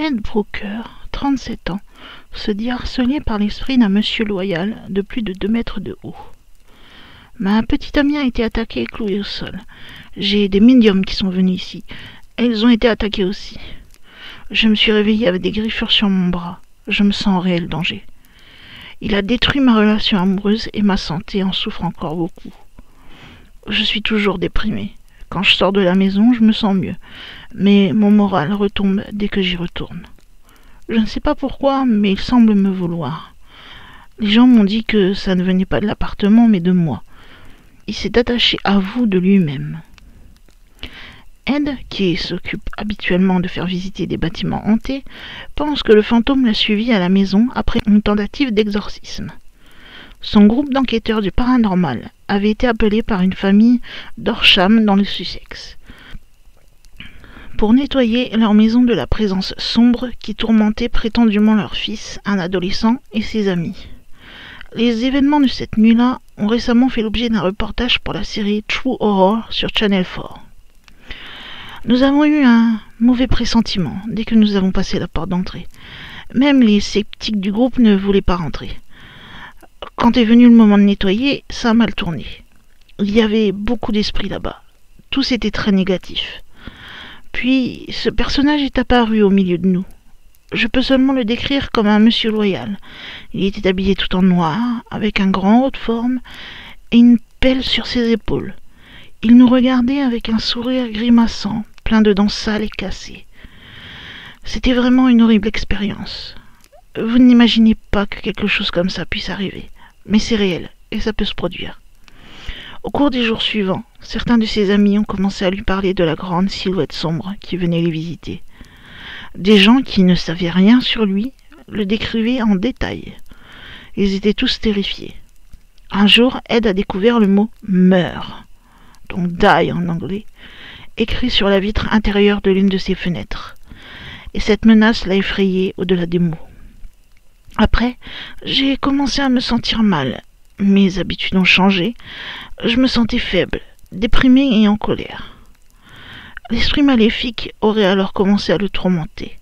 Ed Brooker, 37 ans, se dit harcelé par l'esprit d'un monsieur loyal de plus de 2 mètres de haut. Ma petite amie a été attaquée et clouée au sol. J'ai des médiums qui sont venus ici. Elles ont été attaquées aussi. Je me suis réveillée avec des griffures sur mon bras. Je me sens en réel danger. Il a détruit ma relation amoureuse et ma santé en souffre encore beaucoup. Je suis toujours déprimée. Quand je sors de la maison, je me sens mieux. Mais mon moral retombe dès que j'y retourne. Je ne sais pas pourquoi, mais il semble me vouloir. Les gens m'ont dit que ça ne venait pas de l'appartement, mais de moi. Il s'est attaché à vous de lui-même. Ed, qui s'occupe habituellement de faire visiter des bâtiments hantés, pense que le fantôme l'a suivi à la maison après une tentative d'exorcisme. Son groupe d'enquêteurs du paranormal avait été appelé par une famille d'Horsham dans le Sussex pour nettoyer leur maison de la présence sombre qui tourmentait prétendument leur fils, un adolescent et ses amis. Les événements de cette nuit-là ont récemment fait l'objet d'un reportage pour la série True Horror sur Channel 4. Nous avons eu un mauvais pressentiment dès que nous avons passé la porte d'entrée. Même les sceptiques du groupe ne voulaient pas rentrer. Quand est venu le moment de nettoyer, ça a mal tourné. Il y avait beaucoup d'esprits là-bas. Tous étaient très négatifs. Puis, ce personnage est apparu au milieu de nous. Je peux seulement le décrire comme un monsieur loyal. Il était habillé tout en noir, avec un grand haut de forme et une pelle sur ses épaules. Il nous regardait avec un sourire grimaçant, plein de dents sales et cassées. C'était vraiment une horrible expérience. Vous n'imaginez pas que quelque chose comme ça puisse arriver. Mais c'est réel, et ça peut se produire. Au cours des jours suivants, certains de ses amis ont commencé à lui parler de la grande silhouette sombre qui venait les visiter. Des gens qui ne savaient rien sur lui le décrivaient en détail. Ils étaient tous terrifiés. Un jour, Ed a découvert le mot « meurt », donc « die » en anglais, écrit sur la vitre intérieure de l'une de ses fenêtres. Et cette menace l'a effrayé au-delà des mots. Après, j'ai commencé à me sentir mal. Mes habitudes ont changé. Je me sentais faible, déprimée et en colère. L'esprit maléfique aurait alors commencé à le tourmenter,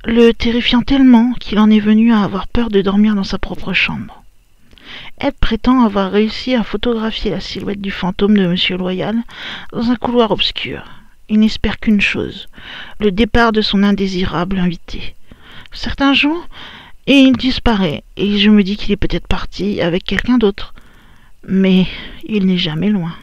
le terrifiant tellement qu'il en est venu à avoir peur de dormir dans sa propre chambre. Ed prétend avoir réussi à photographier la silhouette du fantôme de Monsieur Loyal dans un couloir obscur. Il n'espère qu'une chose, le départ de son indésirable invité. Certains jours, et il disparaît, et je me dis qu'il est peut-être parti avec quelqu'un d'autre. Mais il n'est jamais loin.